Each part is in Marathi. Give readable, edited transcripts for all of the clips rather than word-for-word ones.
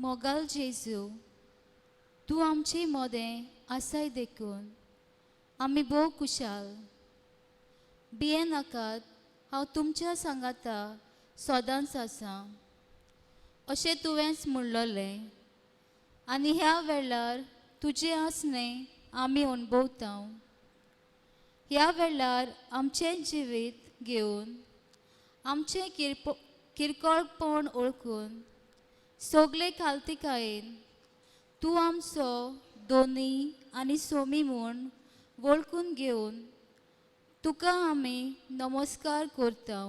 मोगाल जेजू, तूं आमची मोदें आसाय देखून आमी भोव कुशाल. भिये नाकात, हांव तुमच्या सांगाता सदांच आसा अशें तुवेंच म्हणलोलें आनी ह्या वेळार तुजें आसणें आमी अणभवता. ह्या वेळार आमचें जिवीत घेवन आमचें किरकोळपण ओळखून सगळे खालतिकायेन तूं आमचो दोनी आनी सोमी म्हूण वळखून घेवन तुका आमी नमस्कार करता.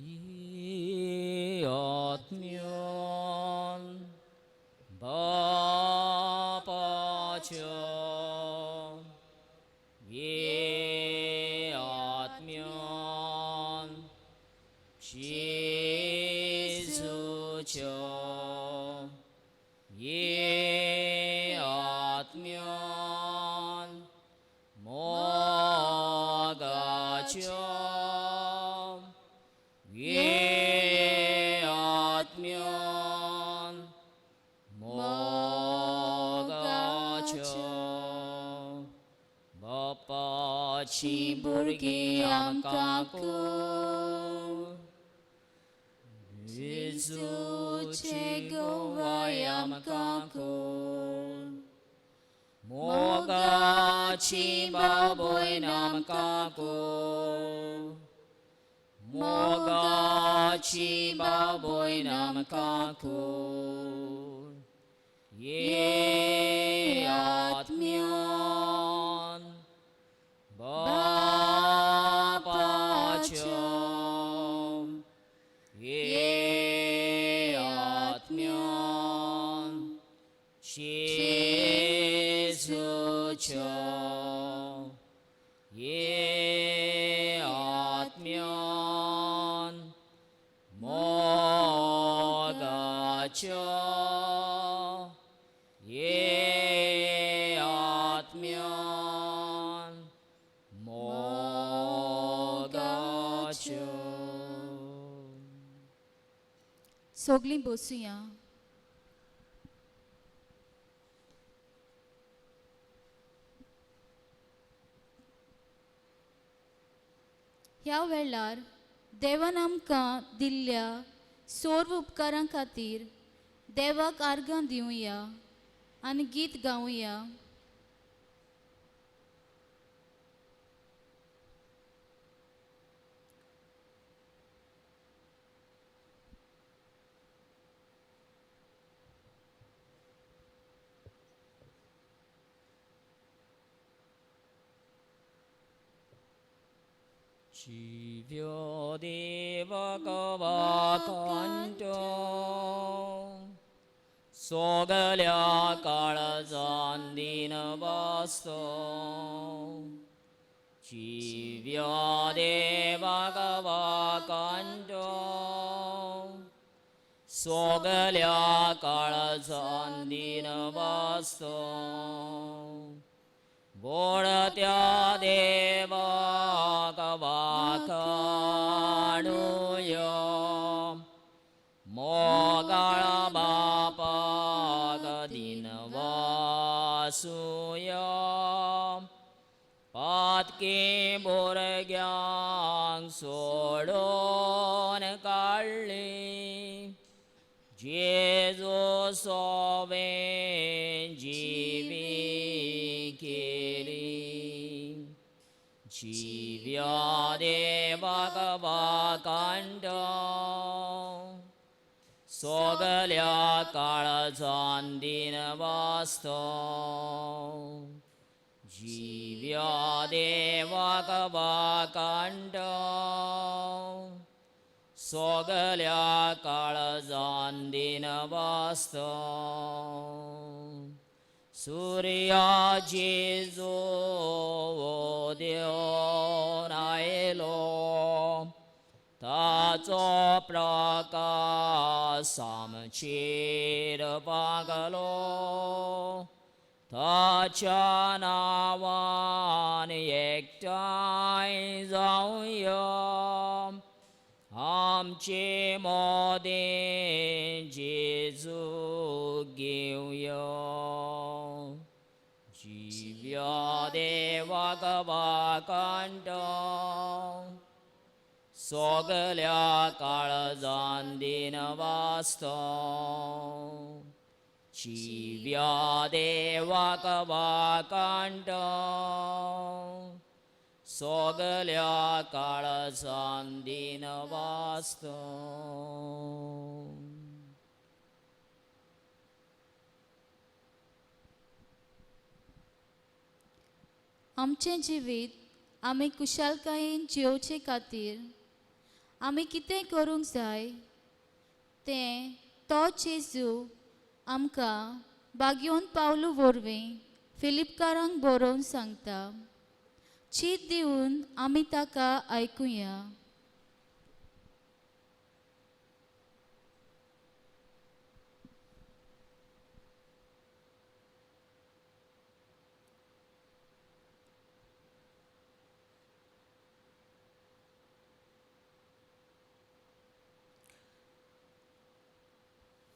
이 아트면 바빠져 이 아트면 지수죠 이 아트면 뭐가죠 예 아트면 뭐가죠 멋받치 부르기 암까고 예수 최고와의 암까고 뭐같이 바보의 남까고 뭐같이 바보의 남까고 예 아트면 바빠져 예 아트면 지수죠 예 아트면 뭐가죠 예 아트면 뭐가죠 सगळीं बसुया. ह्या वेळार देवान आमकां दिल्ल्या सर्व उपकारां खातीर देवाक आर्गां दिवया आनी गीत गावया. 지벼대 바가바간도 소가랴 까라잔디나 바스토 지벼대 바가바간도 소가랴 까라잔디나 바스토 보라त्या देवाकवाकाणुय मोगाळ बापागदिनवासुय पातके बोरग्यांक सोडून काडले जेजू सोबे जिवी जिव्या देवाक वाकांड सोगल्या काळजान दिन वास्तो जिव्या देवाक वाकांड सोगल्या काळजान दिन वास्तो सूर्याची जो देवन आयलो ताचो प्रकाश आमचेर पागलो ताच्या नावान एकठांय जावया आमचे मोदें जेजू घेवया जिव्या देवाक वाकांत सोगल्या काळजान दिन वास्तो जिव्या देवाक वाकांत सोगल्या काळजान दिन वास्तो आमचें जिवीत आमी कुशलकायेन जेवचे खातीर आमी कितें करूंक जाय तें तो जेजू आमकां बागयोन पावलो वरवीं फिलिपकारांक बरोवन सांगता चीत दिवन आमी ताका आयकुया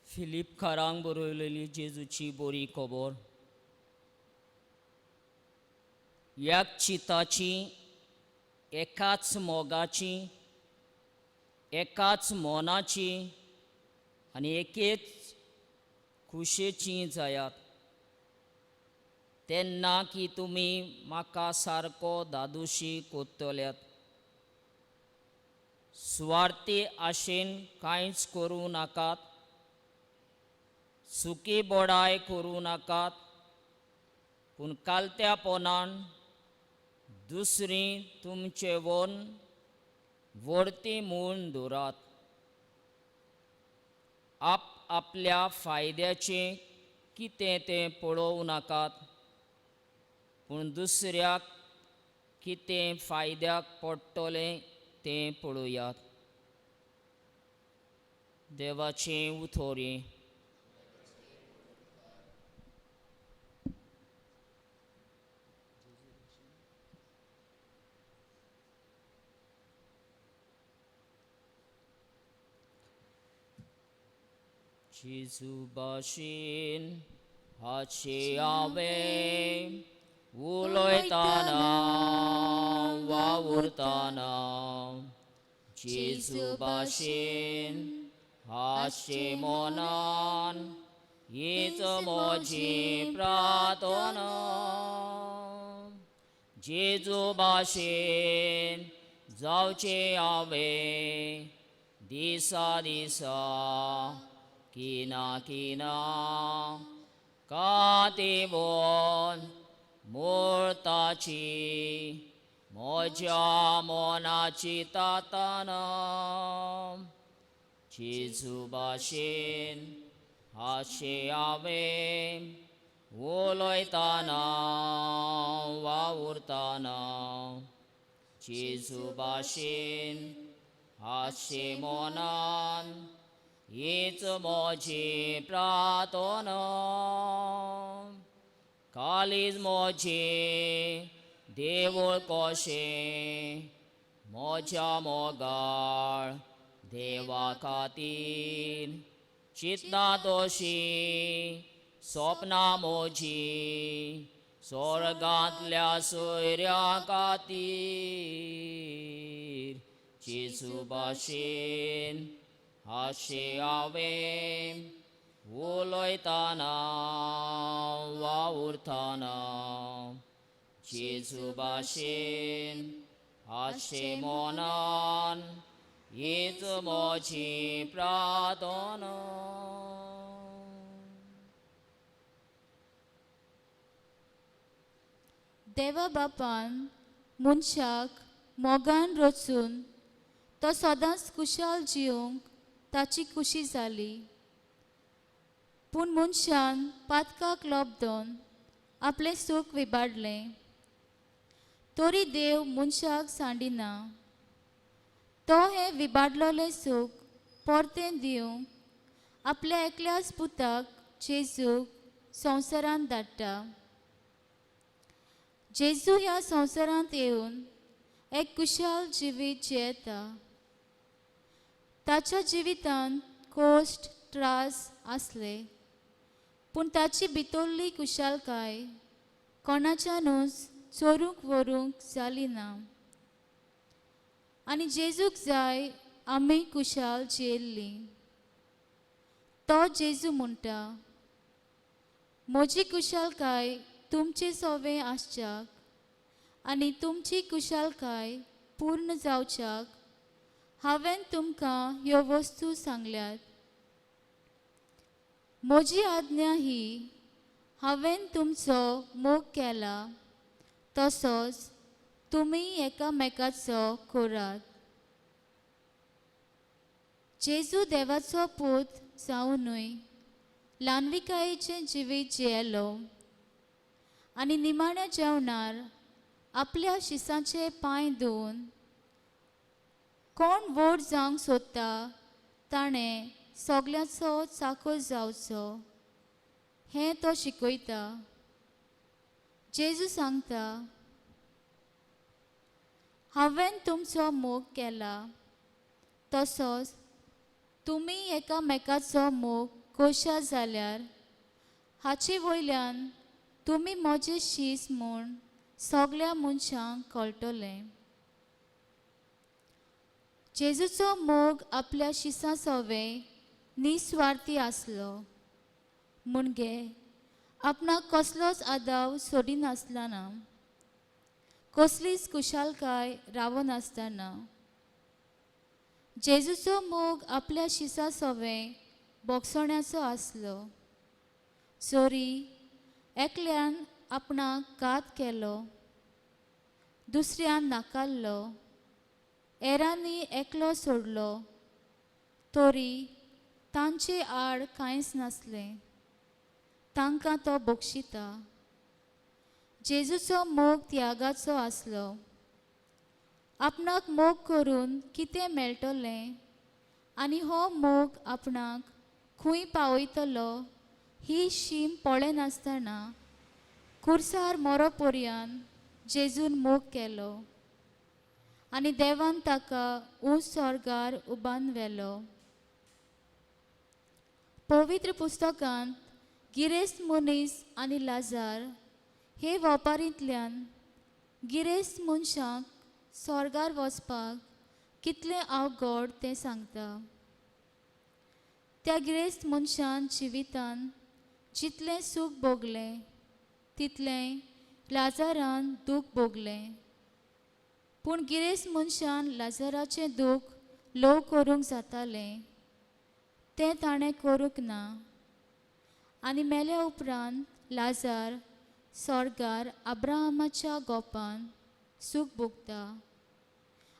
फिलिपकारांक बरयलेली जेजूची बरी खबर एक चिताची एकाच मोगाची एकाच मोनाची आनी एकेच खुशेची जायात तेन्ना की तुमी म्हाका सारको दादोशी कोत्तल्यात स्वार्थी आशेन कांयच करूं नाकात सुकी बोडाय करूं नाकात पूण कालत्यापणान दुसरी तुमचे वन वर्ती म्हूण दवरात आपल्या फायद्याचें कितें तें पळोवं नाकात पूण दुसऱ्याक कितें फायद्याक पडटलें तें पळोवयात देवाचें उतोरी जेजू भाशेन हाचे हांवें उलयतना वावुरतना जेजू भाशेन हाचे मोनान हीच म्हजी प्रार्थना जेजू भाशेन जावचे हांवें दिसा दिसा किना कातिबोन मुर्ताची म्हज्या मोनाची ताताना जेजू भाशेन हाचे हांवें उलयतना वावुरतना जेजू भाशेन हाचे मोनान हीच म्हजी प्रार्थना कालीज म्हजें देवूळ कशें म्हज्या मोगाळ देवा खातीर चिंतना तशीं सपनां म्हजीं स्वर्गांतल्या सोयऱ्या खातीर जेजू भाशेन हाचे हांवें उलयतना वावुरतना जेजू भाशेन हाचे मोनान हीच म्हजी प्रार्थना देवा बापान मनशाक मोगान रचून तो सदांच कुशाल जिवंक ताची खुशी जाली. पूण मनशान पातकाक लोबदोन आपलें सूख विबाडलें. तरी देव मनशाक सांडिना. तो हें विबाडलोलें सूख परतें दिवंक आपल्या एकल्याच पुताक जेजूक संवसारांत धाडटा. जेजू ह्या संवसारांत येवन एक कुशाल जिवीत जियेता. ताच्या जिवितांत कोश्ट त्रास आसले, पूण ताची भितरली कुशालकाय कोणाच्यानूच चोरूंक व्हरूंक जाली ना. आनी जेजूक जाय आमी कुशाल जियेल्लीं. तो जेजू म्हणटा, म्हजी कुशालकाय तुमचे सोवें आसच्याक आनी तुमची कुशालकाय पूर्ण जावच्याक हांवें तुमकां ह्यो वस्तू सांगल्यात. म्हजी आज्ञा ही, हांवें तुमचो मोग केला तसोच तुमी एकामेकाचो करात. जेजू देवाचो पूत जावनूय ल्हानविकायेचें जिवीत जियेलो आनी निमाण्या जेवणार आपल्या शिसाचे पांय धुवन कोण व्हड जावंक सोदता ताणें सगल्याचो चाकर जावचो हें तो शिकयता. जेजू सांगता, हांवें तुमचो मोग केला तसोच तुमी एकामेकाचो मोग करशा जाल्यार हाचे वयल्यान तुमी म्हजे शीस म्हूण सगल्या मनशांक कळटलें. जेजूचो मोग आपल्या शिसां सोवें निस्वार्थी आसलो. म्हणजे आपणाक कसलोच आदाव सोडिनासतना, कसलीच कुशालकाय रावनासतना. जेजूचो मोग आपल्या शिसां सोवें बोगसण्याचो आसलो. जरी एकल्यान आपणाक घात केलो, दुसऱ्यान नाकारलो, हेरांनी एकलो सोडलो, तरी तांचे आड कांयच नासलें. तांकां तो बक्षिता. जेजूचो मोग त्यागाचो आसलो. आपणाक मोग करून कितें मेळटलें आनी हो मोग आपणाक खंय पावयतलो ही शीम पळयनासतना खुर्सार मरोपर्यंत जेजून मोग केलो आनी देवान ताका उंच स्वर्गार उबारून व्हेलो. पवित्र पुस्तकांत गिरेस्त मनीस आनी लाजार हे वेपारींतल्यान गिरेस्त मनशाक स्वर्गार वचपाक कितलें अवघड तें सांगता. त्या गिरेस्त मनशान जिवितान जितलें सूख भोगलें तितलें लाजारान दूख भोगलें. पूण गिरेस्त मनशान लाजाराचें दूख ल्हव करूंक जातालें तें ताणें करूंक ना. आनी मेल्या उपरांत लाजार स्वर्गार अब्राहमाच्या गोपान सूख भोगता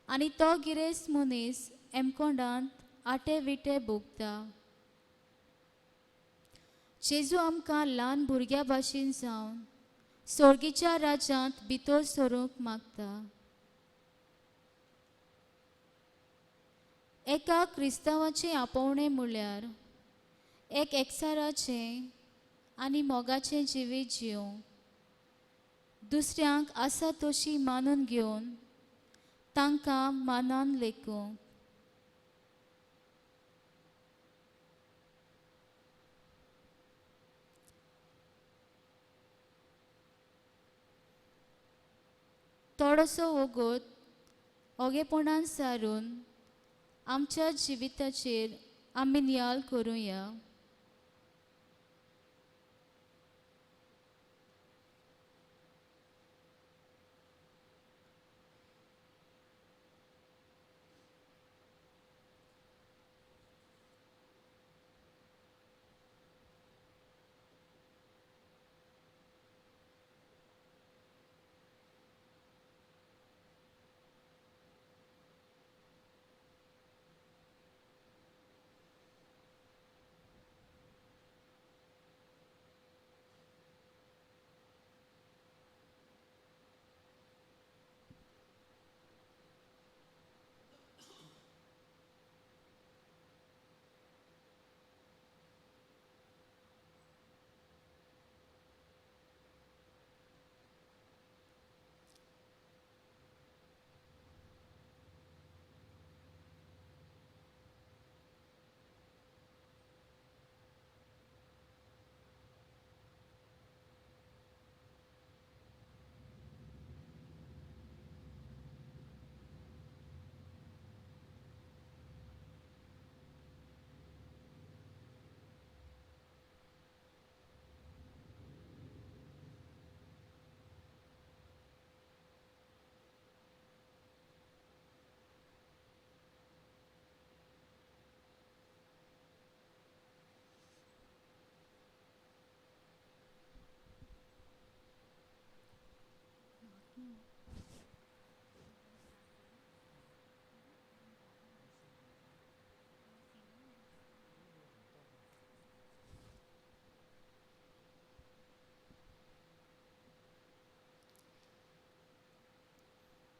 आनी तो गिरेस्त मनीस एमकोंडांत आटे विटे भोगता. जेजू आमकां ल्हान भुरग्या भाशेन जावन स्वर्गीच्या राज्यांत भितर सरूंक मागता. एका क्रिस्तांवाचें आपोवणें म्हळ्यार एक एकचाराचें आनी मोगाचें जिवीत जिवंक, दुसऱ्यांक आसा तशी मानून घेवन तांकां मानान लेखूंक. थोडोसो वगत ओगेपणान सारून आमच्या जिविताचेर आमी नियाळ करुया.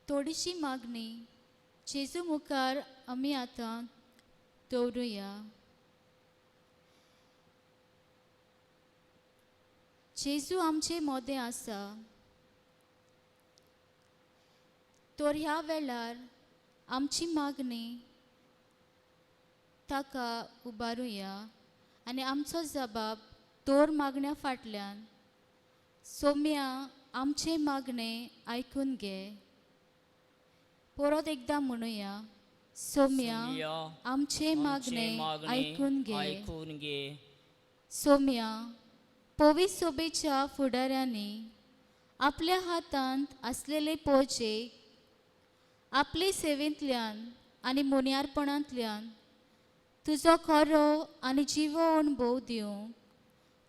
थोडीशी मागणी जेजू मुखार आमी आतां दवरुया. जेजू आमचे मोदें आसा, तर ह्या वेळार आमची मागणी ताका उबारुया आनी आमचो जबाब तोर मागण्या फाटल्यान सोम्या आमचे मागणे आयकून घे. परत एकदां म्हणुया, सोम्या आमचे मागणे आयकून घे. सोम्या पवित्र सोबेच्या फुडाऱ्यांनी आपल्या हातांत आसलेले पोरचेक आपले सेवेंतल्यान आनी मुन्यारपणांतल्यान तुजो खरो आनी जिवो अणभव दिवंक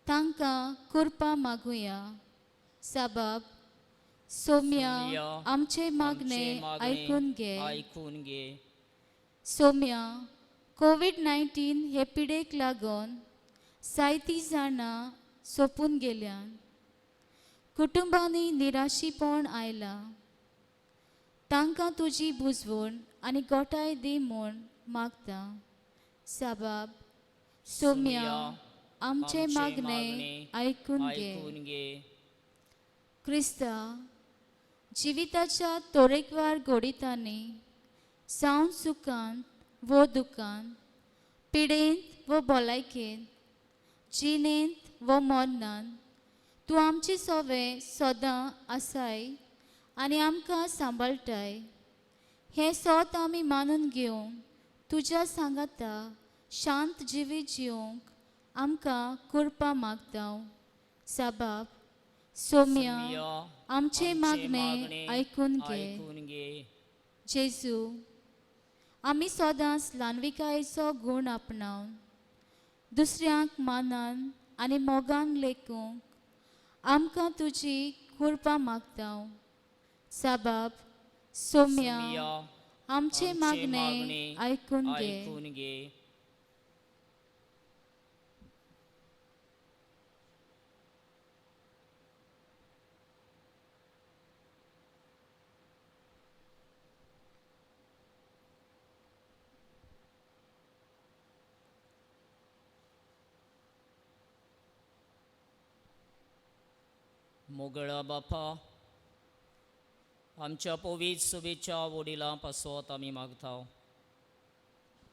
तांकां कृपा मागुया. साबाब सोम्या आमचे मागणे आयकून घे. सोम्या कोविड-19 हे पिडेक लागून जायतीं जाणां सोंपून गेल्यान, कुटुंबांनी निराशीपण आयलां. तांकां तुजी बुजवण आनी गोठाय दी म्हूण मागता. साबाब सोम्या आमचे मागणे आयकून घे. क्रिस्ता जिविताच्या तरेकवार घोडितांनी जावं सुखांत व दुखांत, पिडेंत व भलायकेंत, जिणेंत व मरणांत तूं आमचे सोबे सदां आसाय आनी आमकां सांबाळटाय. हें सोत आमी मानून घेवंक तुज्या सांगाता शांत जिवीत जिवंक आमकां कृपा मागता. साबाब सोम्या आमचे मागणे आयकून घे. जेजू आमी सदांच ल्हानविकायेचो गूण आपणावन दुसऱ्यांक मानान आनी मोगान लेखूंक आमकां तुजी कृपा मागता. साबाब सोम्या आमचे मागणे आयकून घे. मोगळा बापा, आमच्या पवित्र सुबेच्या वडिलां पासत आमी मागता.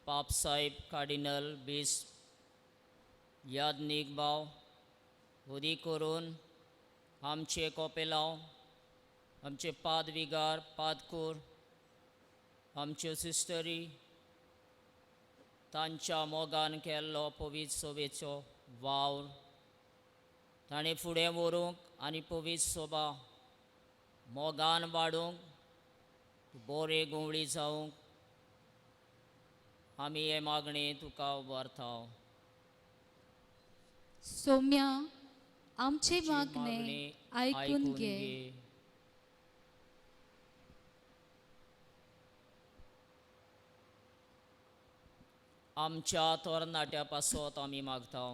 पाप साहेब कार्डिनल बिस्ट यादनीक भाव उदी करून आमचे कोपेलांव, आमचे पादविगार पादकूर, आमच्यो सिस्टरी तांच्या मोगान केल्लो पवित्र सोबेचो वावर ताणें फुडें व्हरूंक आनी पवित्र सोबा मोगान वाडूंक बरे गुंवळी जावंक आमी हे मागणे तुका उबारता. सोम्या आमचे मागणे आयकून घे. आमच्या तोरणाट्या पासत आमी मागता.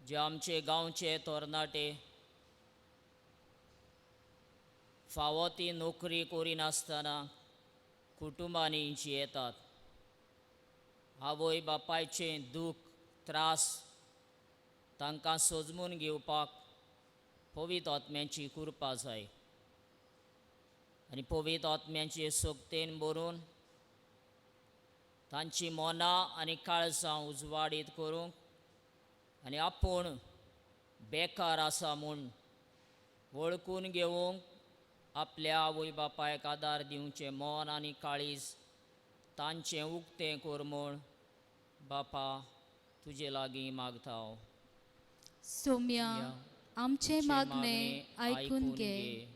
जे आमचे गांवचे तोरणाटे फावो ती नोकरी करिनासतना कुटुंबांनी जियेतात. आवय बापायचें दूख त्रास तांकां सजमून घेवपाक पवित्र आत्म्याची कृपा जाय आनी पवित्र आत्म्याचे सोबतेन भरून तांची मनां आनी काळजां उजवाडीत करूंक आनी आपूण बेकार आसा म्हूण वळखून घेवंक आपल्या आवय बापायक आदार दिवचें मन आनी काळीज तांचें उक्तें कर म्हूण बापा तुजे लागीं मागता. सोम्या आमचे मागणे आयकून घे.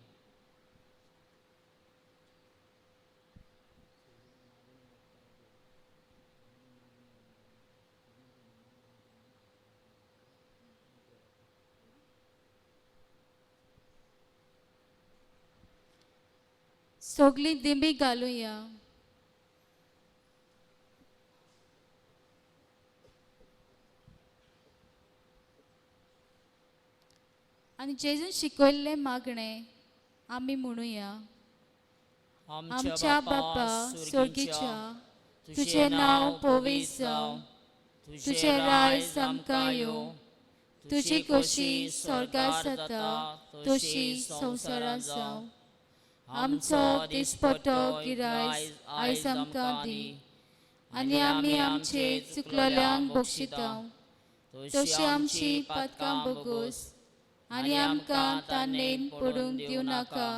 सगळीं दिंबी घालुया. आनी जेजून शिकयल्ले मागणे आमी म्हणुया. आमच्या बापा स्वर्गीच्या तुझे नाव पवित्र जावं, तुझे राज आमकां येवं, तुझी कशी स्वर्गात जाता तशी संवसारांत जावं. आमचो दिसपटो गिराय आयज आमकां दी, आनी आमी आमचे चुकलेल्यांक बक्षितां, तशी आमची पातकां बोगोस आनी आमकां तान्नेन पडूंक दिवं नाका,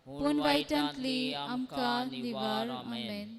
पूण वायटांतली आमकां निवार. आमेन.